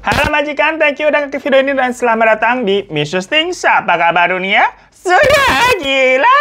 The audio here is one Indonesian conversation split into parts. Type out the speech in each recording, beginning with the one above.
Halo majikan, thank you udah klik video ini dan selamat datang di Mrs. Things. Apa kabar dunia? Sudah gila!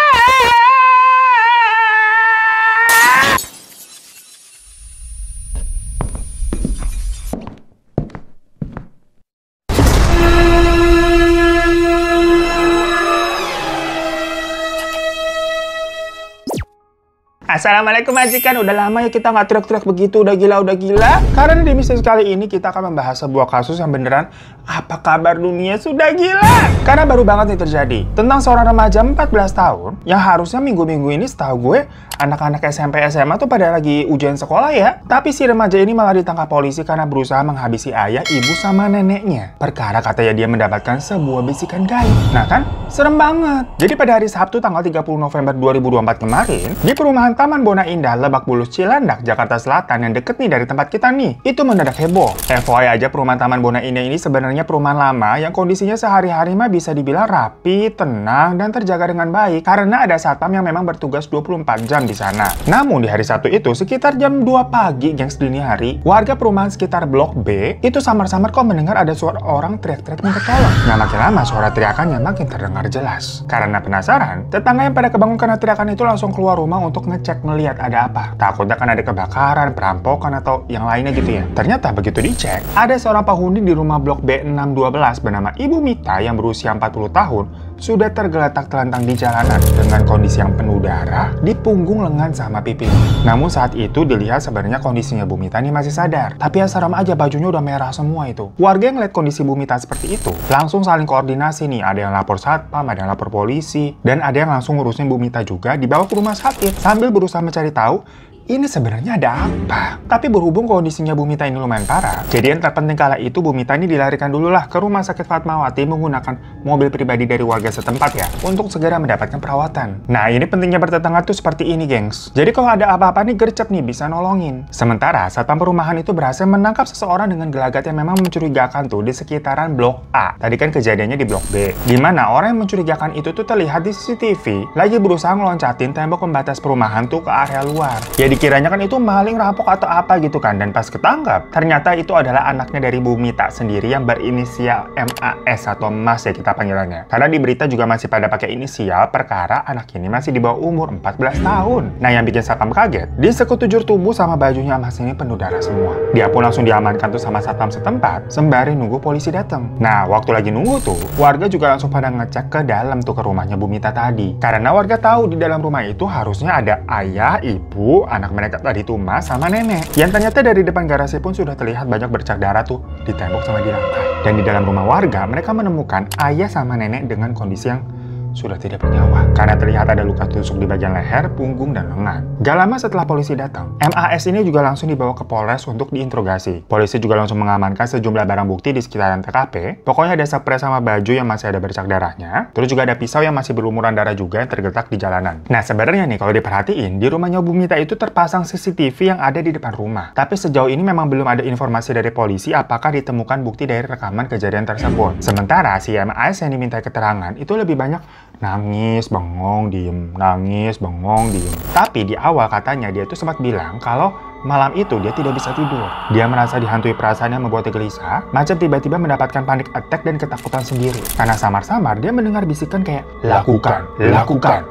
Assalamualaikum majikan, udah lama ya kita nggak teriak-teriak begitu, udah gila. Karena di misteri kali ini kita akan membahas sebuah kasus yang beneran apa kabar dunia sudah gila. Karena baru banget nih terjadi, tentang seorang remaja 14 tahun yang harusnya minggu-minggu ini setahu gue anak-anak SMP SMA tuh pada lagi ujian sekolah ya. Tapi si remaja ini malah ditangkap polisi karena berusaha menghabisi ayah, ibu, sama neneknya. Perkara katanya dia mendapatkan sebuah bisikan gaib. Nah kan, serem banget. Jadi pada hari Sabtu tanggal 30 November 2024 kemarin, di perumahan Taman Bona Indah, Lebak Bulus, Cilandak, Jakarta Selatan yang deket nih dari tempat kita nih, itu mendadak heboh. FYI aja, perumahan Taman Bona Indah ini sebenarnya perumahan lama yang kondisinya sehari-hari mah bisa dibilang rapi, tenang, dan terjaga dengan baik karena ada satpam yang memang bertugas 24 jam di sana. Namun di hari Sabtu itu sekitar jam 2 pagi, gengs, dini hari, warga perumahan sekitar Blok B itu samar-samar kok mendengar ada suara orang teriak-teriak minta tolong. Nah makin lama suara teriakannya makin terdengar jelas. Karena penasaran, tetangga yang pada kebangun karena teriakan itu langsung keluar rumah untuk ngecek melihat ada apa. Takutnya kan ada kebakaran, perampokan, atau yang lainnya gitu ya. Ternyata begitu dicek, ada seorang penghuni di rumah Blok B612 bernama Ibu Mita yang berusia 40 tahun sudah tergeletak telentang di jalanan dengan kondisi yang penuh darah di punggung, lengan, sama pipi. Namun saat itu dilihat sebenarnya kondisinya Bu Mita ini masih sadar. Tapi ya serem aja, bajunya udah merah semua itu. Warga yang ngeliat kondisi Bu Mita seperti itu langsung saling koordinasi nih. Ada yang lapor satpam, ada yang lapor polisi, dan ada yang langsung ngurusin Bu Mita juga dibawa ke rumah sakit sambil berusaha mencari tahu ini sebenarnya ada apa. Tapi berhubung kondisinya Bu Mita ini lumayan parah, jadi yang terpenting kala itu Bu Mita ini dilarikan dulu lah ke rumah sakit Fatmawati menggunakan mobil pribadi dari warga setempat ya, untuk segera mendapatkan perawatan. Nah ini pentingnya bertetangga tuh seperti ini gengs. Jadi kalau ada apa-apa nih gercep nih bisa nolongin. Sementara satpam perumahan itu berhasil menangkap seseorang dengan gelagat yang memang mencurigakan tuh di sekitaran Blok A. Tadi kan kejadiannya di Blok B, dimana orang yang mencurigakan itu tuh terlihat di CCTV lagi berusaha ngeloncatin tembok pembatas perumahan tuh ke area luar. Ya dikiranya kan itu maling, rampok, atau apa gitu kan. Dan pas ketangkap, ternyata itu adalah anaknya dari Bu Mita sendiri yang berinisial MAS atau Mas ya kita panggilannya. Karena di berita juga masih pada pakai inisial perkara anak ini masih di bawah umur 14 tahun. Nah yang bikin satpam kaget, di sekujur tubuh sama bajunya Mas ini penuh darah semua. Dia pun langsung diamankan tuh sama satpam setempat sembari nunggu polisi datang. Nah waktu lagi nunggu tuh, warga juga langsung pada ngecek ke dalam tuh ke rumahnya Bu Mita tadi. Karena warga tahu di dalam rumah itu harusnya ada ayah, ibu, anak mereka tadi tuh Mas sama nenek. Yang ternyata dari depan garasi pun sudah terlihat banyak bercak darah tuh di tembok sama di lantai. Dan di dalam rumah warga mereka menemukan ayah sama nenek dengan kondisi yang sudah tidak bernyawa karena terlihat ada luka tusuk di bagian leher, punggung, dan lengan. Gak lama setelah polisi datang, MAS ini juga langsung dibawa ke Polres untuk diinterogasi. Polisi juga langsung mengamankan sejumlah barang bukti di sekitaran TKP. Pokoknya ada spray sama baju yang masih ada bercak darahnya. Terus juga ada pisau yang masih berlumuran darah juga yang tergeletak di jalanan. Nah sebenarnya nih kalau diperhatiin, di rumahnya Bu Mita itu terpasang CCTV yang ada di depan rumah. Tapi sejauh ini memang belum ada informasi dari polisi apakah ditemukan bukti dari rekaman kejadian tersebut. Sementara si MAS yang diminta keterangan itu lebih banyak nangis, bengong, diem, nangis, bengong, diem. Tapi di awal katanya dia tuh sempat bilang kalau malam itu dia tidak bisa tidur. Dia merasa dihantui perasaan yang membuatnya gelisah, macam tiba-tiba mendapatkan panic attack dan ketakutan sendiri. Karena samar-samar dia mendengar bisikan kayak lakukan,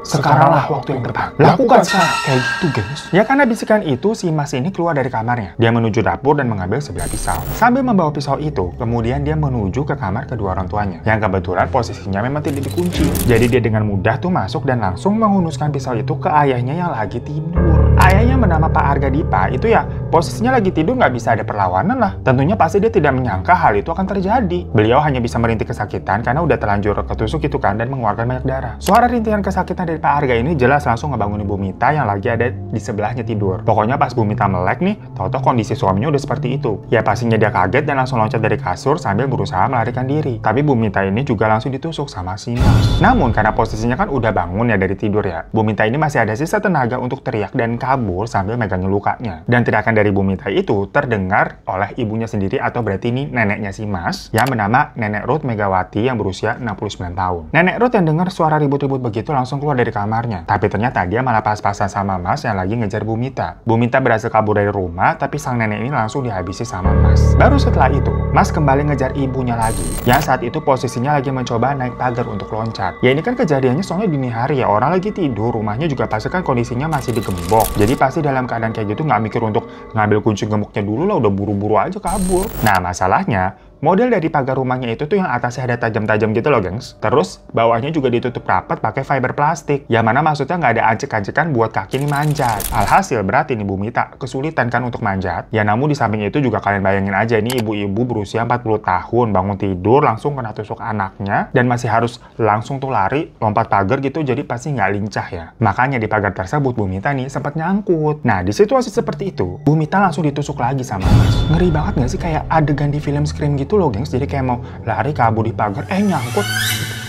sekaranglah waktu yang tepat, lakukan sekarang, kayak gitu guys. Ya karena bisikan itu si Mas ini keluar dari kamarnya. Dia menuju dapur dan mengambil sebilah pisau. Sambil membawa pisau itu, kemudian dia menuju ke kamar kedua orang tuanya, yang kebetulan posisinya memang tidak dikunci. Jadi dia dengan mudah tuh masuk dan langsung menghunuskan pisau itu ke ayahnya yang lagi tidur. Ayahnya bernama Pak Arga Dipa itu ya posisinya lagi tidur, nggak bisa ada perlawanan lah. Tentunya pasti dia tidak menyangka hal itu akan terjadi. Beliau hanya bisa merintih kesakitan karena udah terlanjur ketusuk itu kan dan mengeluarkan banyak darah. Suara rintihan kesakitan dari Pak Arga ini jelas langsung ngebangunin Bu Mita yang lagi ada di sebelahnya tidur. Pokoknya pas Bu Mita melek nih, tahu-tahu kondisi suaminya udah seperti itu. Ya pastinya dia kaget dan langsung loncat dari kasur sambil berusaha melarikan diri. Tapi Bu Mita ini juga langsung ditusuk sama si Mas. Namun karena posisinya kan udah bangun ya dari tidur ya, Bu Mita ini masih ada sisa tenaga untuk teriak dan kabur sambil megangin lukanya. Dan Dan teriakan dari Bu Mita itu terdengar oleh ibunya sendiri, atau berarti ini neneknya si Mas, yang bernama Nenek Ruth Megawati yang berusia 69 tahun. Nenek Ruth yang dengar suara ribut-ribut begitu langsung keluar dari kamarnya. Tapi ternyata dia malah pas-pasan sama Mas yang lagi ngejar Bu Mita. Bu Mita berhasil kabur dari rumah, tapi sang nenek ini langsung dihabisi sama Mas. Baru setelah itu, Mas kembali ngejar ibunya lagi, yang saat itu posisinya lagi mencoba naik pagar untuk loncat. Ya ini kan kejadiannya soalnya dini hari ya, orang lagi tidur, rumahnya juga pasti kan kondisinya masih digembok. Jadi pasti dalam keadaan kayak gitu nggak mikir untuk ngambil kunci gemboknya dulu lah, udah buru-buru aja kabur. Nah masalahnya, model dari pagar rumahnya itu tuh yang atasnya ada tajam-tajam gitu loh, gengs. Terus bawahnya juga ditutup rapat pakai fiber plastik. Yang mana maksudnya nggak ada ancek-ancekan buat kaki ini manjat. Alhasil berarti nih Bu Mita kesulitan kan untuk manjat. Ya namun di samping itu juga kalian bayangin aja, ini ibu-ibu berusia 40 tahun bangun tidur langsung kena tusuk anaknya dan masih harus langsung tuh lari lompat pagar gitu, jadi pasti nggak lincah ya. Makanya di pagar tersebut Bu Mita nih sempat nyangkut. Nah di situasi seperti itu Bu Mita langsung ditusuk lagi sama Mas. Ngeri banget nggak sih, kayak adegan di film Scream gitu loh, gengs. Jadi kayak mau lari kabur di pagar, nyangkut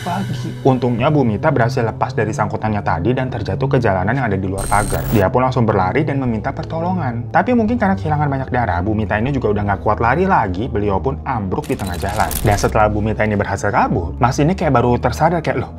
lagi. Untungnya Bu Mita berhasil lepas dari sangkutannya tadi dan terjatuh ke jalanan yang ada di luar pagar. Dia pun langsung berlari dan meminta pertolongan. Tapi mungkin karena kehilangan banyak darah, Bu Mita ini juga udah nggak kuat lari lagi. Beliau pun ambruk di tengah jalan. Dan setelah Bu Mita ini berhasil kabur, Mas ini kayak baru tersadar, kayak loh,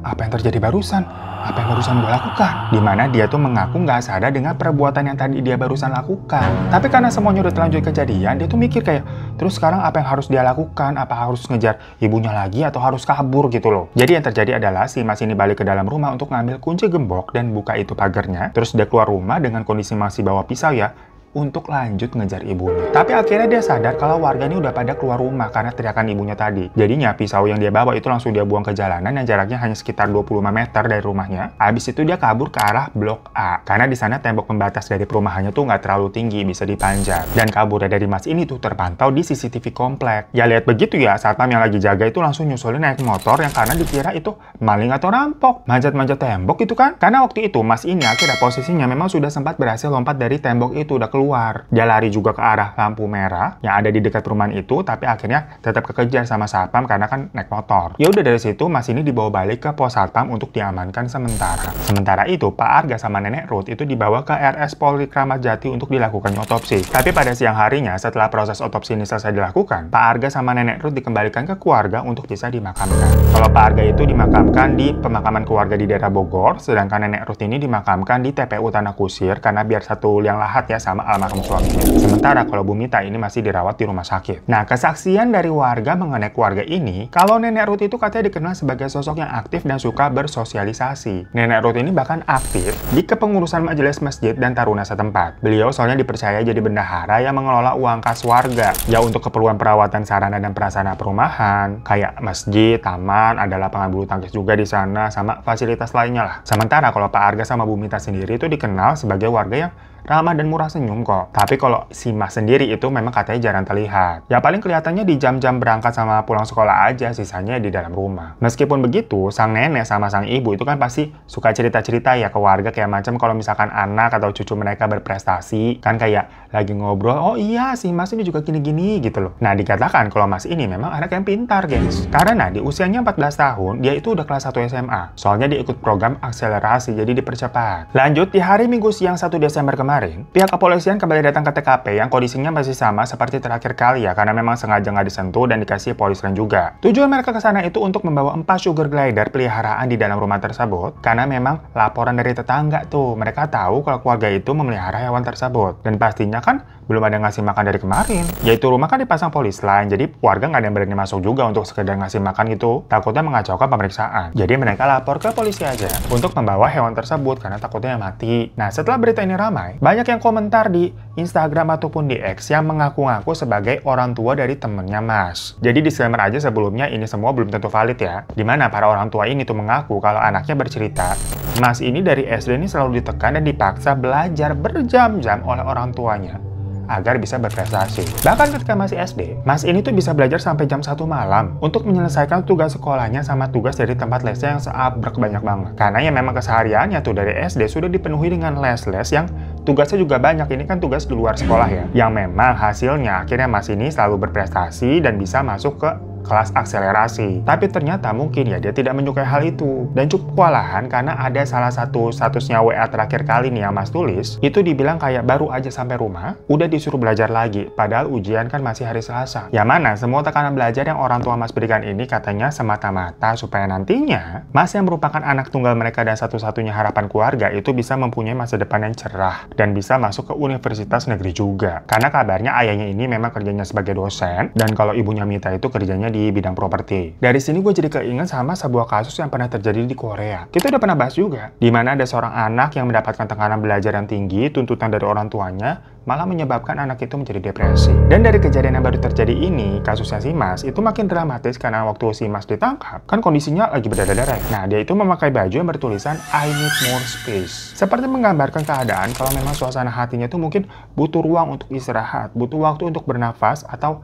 apa yang terjadi barusan? Apa yang barusan gue lakukan? Dimana dia tuh mengaku nggak sadar dengan perbuatan yang tadi dia barusan lakukan. Tapi karena semuanya udah terlanjur kejadian, dia tuh mikir kayak, terus sekarang apa yang harus dia lakukan? Apa harus ngejar ibunya lagi atau harus kabur gitu loh? Jadi yang terjadi adalah si Mas ini balik ke dalam rumah untuk ngambil kunci gembok dan buka itu pagarnya. Terus dia keluar rumah dengan kondisi masih bawa pisau ya, untuk lanjut ngejar ibunya. Tapi akhirnya dia sadar kalau warga ini udah pada keluar rumah karena teriakan ibunya tadi. Jadinya pisau yang dia bawa itu langsung dia buang ke jalanan yang jaraknya hanya sekitar 25 meter dari rumahnya. Habis itu dia kabur ke arah Blok A. Karena di sana tembok pembatas dari perumahannya tuh nggak terlalu tinggi, bisa dipanjat. Dan kaburnya dari Mas ini tuh terpantau di CCTV komplek. Ya lihat begitu ya, satpam yang lagi jaga itu langsung nyusulin naik motor yang karena dikira itu maling atau rampok. Manjat-manjat tembok itu kan. Karena waktu itu Mas ini akhirnya posisinya memang sudah sempat berhasil lompat dari tembok itu, udah keluar. Dia lari juga ke arah lampu merah yang ada di dekat perumahan itu, tapi akhirnya tetap kekejar sama satpam karena kan naik motor. Ya udah dari situ Mas ini dibawa balik ke pos satpam untuk diamankan sementara. Sementara itu Pak Arga sama Nenek Ruth itu dibawa ke RS Polri Kramat Jati untuk dilakukan otopsi. Tapi pada siang harinya setelah proses otopsi ini selesai dilakukan, Pak Arga sama Nenek Ruth dikembalikan ke keluarga untuk bisa dimakamkan. Kalau Pak Arga itu dimakamkan di pemakaman keluarga di daerah Bogor, sedangkan Nenek Ruth ini dimakamkan di TPU Tanah Kusir karena biar satu liang lahat ya sama almarhum suaminya. Sementara kalau Bu Mita ini masih dirawat di rumah sakit. Nah, kesaksian dari warga mengenai keluarga ini, kalau Nenek Ruth itu katanya dikenal sebagai sosok yang aktif dan suka bersosialisasi. Nenek Ruth ini bahkan aktif di kepengurusan majelis masjid dan taruna setempat. Beliau soalnya dipercaya jadi bendahara yang mengelola uang kas warga, ya untuk keperluan perawatan sarana dan prasarana perumahan, kayak masjid, taman, ada lapangan bulu tangkis juga di sana, sama fasilitas lainnya lah. Sementara kalau Pak Arga sama Bu Mita sendiri itu dikenal sebagai warga yang ramah dan murah senyum kok. Tapi kalau si Mas sendiri itu memang katanya jarang terlihat. Ya paling kelihatannya di jam-jam berangkat sama pulang sekolah aja, sisanya di dalam rumah. Meskipun begitu, sang nenek sama sang ibu itu kan pasti suka cerita-cerita ya ke warga, kayak macam kalau misalkan anak atau cucu mereka berprestasi, kan kayak lagi ngobrol, oh iya si Mas ini juga gini-gini gitu loh. Nah dikatakan kalau Mas ini memang anak yang pintar, gengs. Karena di usianya 14 tahun, dia itu udah kelas 1 SMA. Soalnya dia ikut program akselerasi, jadi dipercepat. Lanjut, di hari Minggu siang 1 Desember kemarin, pihak kepolisian kembali datang ke TKP yang kondisinya masih sama seperti terakhir kali ya, karena memang sengaja nggak disentuh dan dikasih polis lain juga. Tujuan mereka ke sana itu untuk membawa 4 sugar glider peliharaan di dalam rumah tersebut, karena memang laporan dari tetangga tuh, mereka tahu kalau keluarga itu memelihara hewan tersebut. Dan pastinya kan belum ada ngasih makan dari kemarin. Yaitu rumah kan dipasang polis lain, jadi warga nggak ada yang berani masuk juga untuk sekedar ngasih makan gitu, takutnya mengacaukan pemeriksaan. Jadi mereka lapor ke polisi aja untuk membawa hewan tersebut karena takutnya mati. Nah setelah berita ini ramai, banyak yang komentar di Instagram ataupun di X yang mengaku-ngaku sebagai orang tua dari temennya Mas. Jadi disclaimer aja sebelumnya, ini semua belum tentu valid ya. Dimana para orang tua ini tuh mengaku kalau anaknya bercerita, Mas ini dari SD ini selalu ditekan dan dipaksa belajar berjam-jam oleh orang tuanya agar bisa berprestasi. Bahkan ketika masih SD, Mas ini tuh bisa belajar sampai jam 1 malam untuk menyelesaikan tugas sekolahnya sama tugas dari tempat lesnya yang seabrek banyak banget. Karena ya memang kesehariannya tuh dari SD sudah dipenuhi dengan les-les yang tugasnya juga banyak. Ini kan tugas di luar sekolah ya. Yang memang hasilnya akhirnya Mas ini selalu berprestasi dan bisa masuk ke kelas akselerasi. Tapi ternyata mungkin ya dia tidak menyukai hal itu. Dan cukup kewalahan karena ada salah satu statusnya WA terakhir kali nih yang Mas tulis, itu dibilang kayak baru aja sampai rumah, udah disuruh belajar lagi, padahal ujian kan masih hari Selasa. Ya mana, semua tekanan belajar yang orang tua Mas berikan ini katanya semata-mata supaya nantinya Mas yang merupakan anak tunggal mereka dan satu-satunya harapan keluarga itu bisa mempunyai masa depan yang cerah dan bisa masuk ke universitas negeri juga. Karena kabarnya ayahnya ini memang kerjanya sebagai dosen dan kalau ibunya Mita itu kerjanya di bidang properti. Dari sini gue jadi keinget sama sebuah kasus yang pernah terjadi di Korea. Kita udah pernah bahas juga, di mana ada seorang anak yang mendapatkan tekanan belajar yang tinggi, tuntutan dari orang tuanya, malah menyebabkan anak itu menjadi depresi. Dan dari kejadian yang baru terjadi ini, kasusnya si Mas itu makin dramatis karena waktu si Mas ditangkap, kan kondisinya lagi berdarah-darah. Nah, dia itu memakai baju yang bertulisan I need more space. Seperti menggambarkan keadaan kalau memang suasana hatinya itu mungkin butuh ruang untuk istirahat, butuh waktu untuk bernafas atau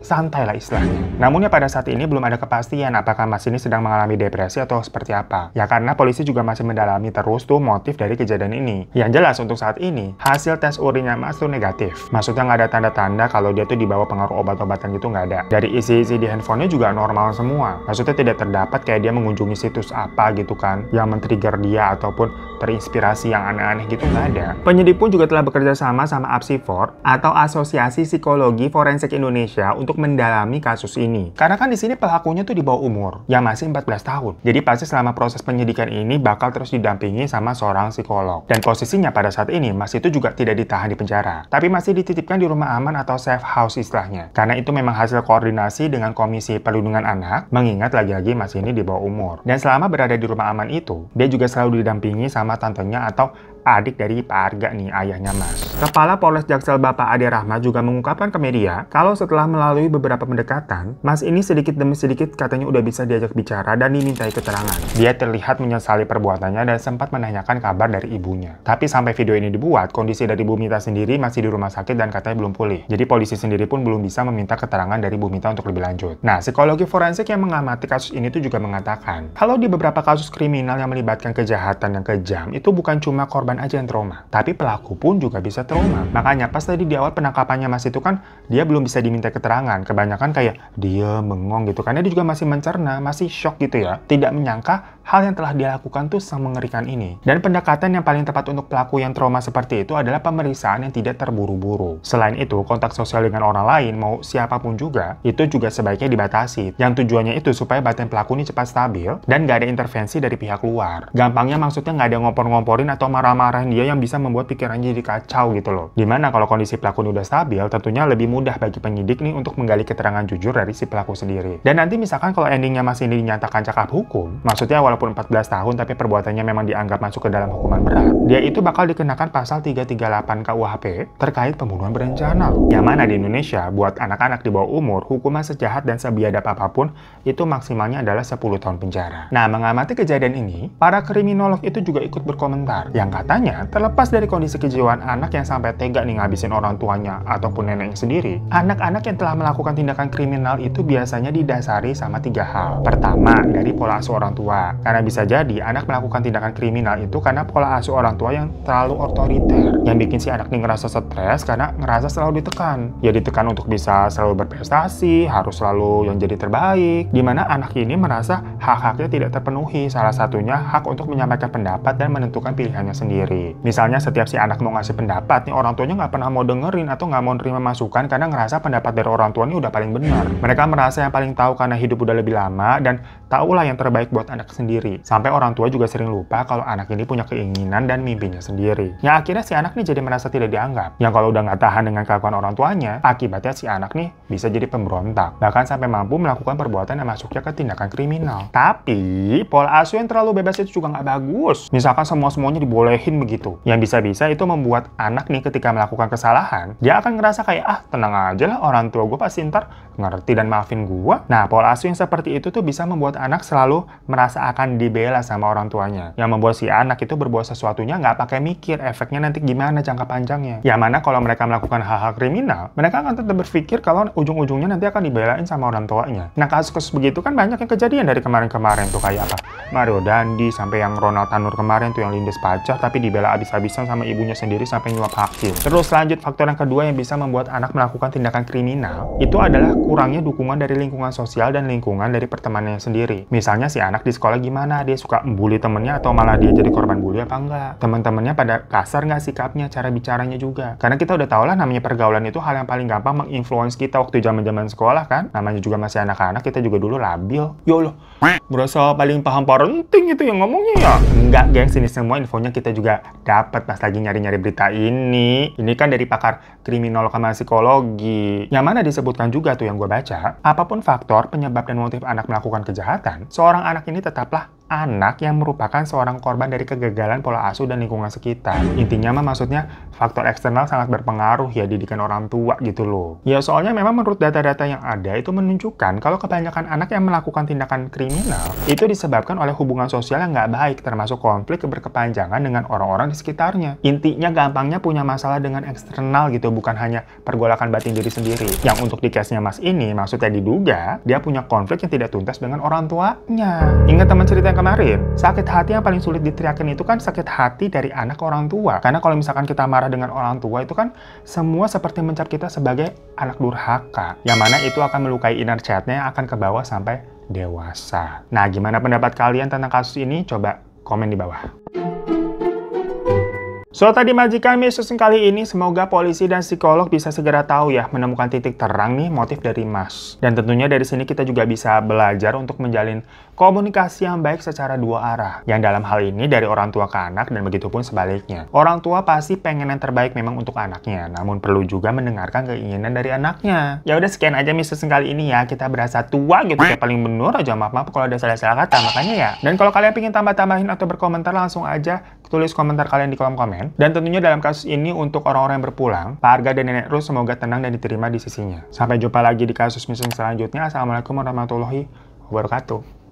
santai lah istilahnya. Namun ya pada saat ini belum ada kepastian apakah Mas ini sedang mengalami depresi atau seperti apa. Ya karena polisi juga masih mendalami terus tuh motif dari kejadian ini. Yang jelas untuk saat ini, hasil tes urinnya Mas tuh negatif. Maksudnya nggak ada tanda-tanda kalau dia tuh dibawa pengaruh obat-obatan gitu, nggak ada. Dari isi-isi di handphonenya juga normal semua. Maksudnya tidak terdapat kayak dia mengunjungi situs apa gitu kan, yang men-trigger dia ataupun terinspirasi yang aneh-aneh gitu, nggak ada. Penyidik pun juga telah bekerja sama Apsifor atau Asosiasi Psikologi Forensik Indonesia untuk mendalami kasus ini. Karena kan di sini pelakunya tuh di bawah umur, yang masih 14 tahun. Jadi pasti selama proses penyidikan ini bakal terus didampingi sama seorang psikolog. Dan posisinya pada saat ini, Mas itu juga tidak ditahan di penjara, tapi masih dititipkan di rumah aman atau safe house istilahnya. Karena itu memang hasil koordinasi dengan Komisi Perlindungan Anak, mengingat lagi-lagi Mas ini di bawah umur. Dan selama berada di rumah aman itu, dia juga selalu didampingi sama tantenya atau adik dari Pak Arga nih, ayahnya Mas. Kepala Polres Jaksel Bapak Ade Rahmat juga mengungkapkan ke media kalau setelah melalui beberapa pendekatan, Mas ini sedikit demi sedikit katanya udah bisa diajak bicara dan dimintai keterangan. Dia terlihat menyesali perbuatannya dan sempat menanyakan kabar dari ibunya. Tapi sampai video ini dibuat, kondisi dari Bu Mita sendiri masih di rumah sakit dan katanya belum pulih. Jadi polisi sendiri pun belum bisa meminta keterangan dari Bu Mita untuk lebih lanjut. Nah, psikologi forensik yang mengamati kasus ini tuh juga mengatakan, kalau di beberapa kasus kriminal yang melibatkan kejahatan yang kejam, itu bukan cuma korban aja yang trauma, tapi pelaku pun juga bisa trauma. Makanya pas tadi di awal penangkapannya Mas itu kan dia belum bisa diminta keterangan, kebanyakan kayak dia bengong gitu, karena dia juga masih mencerna, masih shock gitu ya, tidak menyangka hal yang telah dia lakukan tuh semengerikan ini. Dan pendekatan yang paling tepat untuk pelaku yang trauma seperti itu adalah pemeriksaan yang tidak terburu-buru. Selain itu, kontak sosial dengan orang lain, mau siapapun juga, itu juga sebaiknya dibatasi. Yang tujuannya itu supaya batin pelaku ini cepat stabil dan gak ada intervensi dari pihak luar. Gampangnya maksudnya nggak ada ngompor-ngomporin atau marah-marahin dia yang bisa membuat pikirannya jadi kacau gitu loh. Dimana kalau kondisi pelaku ini udah stabil, tentunya lebih mudah bagi penyidik nih untuk menggali keterangan jujur dari si pelaku sendiri. Dan nanti misalkan kalau endingnya Mas ini dinyatakan cakap hukum, maksudnya walaupun 14 tahun tapi perbuatannya memang dianggap masuk ke dalam hukuman berat, dia itu bakal dikenakan pasal 338 KUHP terkait pembunuhan berencana. Yang mana di Indonesia, buat anak-anak di bawah umur, hukuman sejahat dan sebiadab apapun itu maksimalnya adalah 10 tahun penjara. Nah, mengamati kejadian ini, para kriminolog itu juga ikut berkomentar, yang katanya terlepas dari kondisi kejiwaan anak yang sampai tega nih ngabisin orang tuanya ataupun neneknya sendiri, anak-anak yang telah melakukan tindakan kriminal itu biasanya didasari sama 3 hal. Pertama, dari pola asuh orang tua. Karena bisa jadi anak melakukan tindakan kriminal itu karena pola asuh orang tua yang terlalu otoriter, yang bikin si anak nih ngerasa stres karena ngerasa selalu ditekan. Ya ditekan untuk bisa selalu berprestasi, harus selalu yang jadi terbaik, dimana anak ini merasa hak-haknya tidak terpenuhi, salah satunya hak untuk menyampaikan pendapat dan menentukan pilihannya sendiri. Misalnya setiap si anak mau ngasih pendapat nih, orang tuanya nggak pernah mau dengerin atau nggak mau terima masukan karena ngerasa pendapat dari orang tuanya udah paling benar. Mereka merasa yang paling tahu karena hidup udah lebih lama dan tahulah yang terbaik buat anak sendiri. Sampai orang tua juga sering lupa kalau anak ini punya keinginan dan mimpinya sendiri. Ya akhirnya si anak nih jadi merasa tidak dianggap. Yang kalau udah nggak tahan dengan kelakuan orang tuanya, akibatnya si anak nih bisa jadi pemberontak. Bahkan sampai mampu melakukan perbuatan yang masuknya ke tindakan kriminal. Tapi, pola asuh yang terlalu bebas itu juga nggak bagus. Misalkan semua-semuanya dibolehin begitu. Yang bisa-bisa itu membuat anak nih ketika melakukan kesalahan, dia akan ngerasa kayak, ah tenang aja lah, orang tua gue pasti ntar ngerti dan maafin gue. Nah, pola asuh yang seperti itu tuh bisa membuat anak selalu merasa akan dibela sama orang tuanya. Yang membuat si anak itu berbuat sesuatunya nggak pakai mikir efeknya nanti gimana jangka panjangnya. Yang mana kalau mereka melakukan hal-hal kriminal, mereka akan tetap berpikir kalau ujung-ujungnya nanti akan dibelain sama orang tuanya. Nah, kasus-kasus begitu kan banyak yang kejadian dari kemarin-kemarin tuh, kayak apa? Mario Dandi, sampai yang Ronald Tanur kemarin tuh yang lindes pacar tapi dibela abis-abisan sama ibunya sendiri sampai nyuap hakim. Terus lanjut, faktor yang kedua yang bisa membuat anak melakukan tindakan kriminal itu adalah kurangnya dukungan dari lingkungan sosial dan lingkungan dari pertemanannya sendiri. Misalnya si anak di sekolah gimana, dia suka membuli temennya atau malah dia jadi korban bully apa enggak? Teman-temannya pada kasar nggak sikapnya, cara bicaranya juga. Karena kita udah tau lah namanya pergaulan itu hal yang paling gampang menginfluence kita waktu zaman-zaman sekolah kan. Namanya juga masih anak-anak, kita juga dulu labil. Ya Allah, berasa paling paham parenting itu yang ngomongnya ya. Enggak gengs, ini semua infonya kita juga dapat pas lagi nyari-nyari berita ini. Ini kan dari pakar kriminolog sama psikologi. Yang mana disebutkan juga tuh yang gue baca, apapun faktor, penyebab dan motif anak melakukan kejahatan, seorang anak ini tetaplah anak yang merupakan seorang korban dari kegagalan pola asuh dan lingkungan sekitar. Intinya mah maksudnya faktor eksternal sangat berpengaruh ya, didikan orang tua gitu loh. Ya soalnya memang menurut data-data yang ada itu menunjukkan kalau kebanyakan anak yang melakukan tindakan kriminal itu disebabkan oleh hubungan sosial yang nggak baik, termasuk konflik berkepanjangan dengan orang-orang di sekitarnya. Intinya gampangnya punya masalah dengan eksternal gitu, bukan hanya pergolakan batin diri sendiri. Yang untuk di case-nya Mas ini maksudnya diduga dia punya konflik yang tidak tuntas dengan orang tuanya. Ingat teman cerita yang kemarin, sakit hati yang paling sulit diteriakin itu kan sakit hati dari anak ke orang tua. Karena kalau misalkan kita marah dengan orang tua itu kan semua seperti mencap kita sebagai anak durhaka. Yang mana itu akan melukai inner child-nya yang akan ke bawah sampai dewasa. Nah, gimana pendapat kalian tentang kasus ini? Coba komen di bawah. So, tadi majikan Misus kali ini semoga polisi dan psikolog bisa segera tahu ya, menemukan titik terang nih motif dari Mas. Dan tentunya dari sini kita juga bisa belajar untuk menjalin komunikasi yang baik secara dua arah. Yang dalam hal ini dari orang tua ke anak dan begitupun sebaliknya. Orang tua pasti pengen yang terbaik memang untuk anaknya, namun perlu juga mendengarkan keinginan dari anaknya. Ya udah sekian aja Misus kali ini ya, kita berasa tua gitu kayak paling bener aja, maaf kalau ada salah-salah kata makanya ya. Dan kalau kalian pengen tambah-tambahin atau berkomentar langsung aja tulis komentar kalian di kolom komen. Dan tentunya dalam kasus ini untuk orang-orang yang berpulang, Pak Arga dan Nenek Rus semoga tenang dan diterima di sisinya. Sampai jumpa lagi di kasus Misus selanjutnya. Assalamualaikum warahmatullahi wabarakatuh.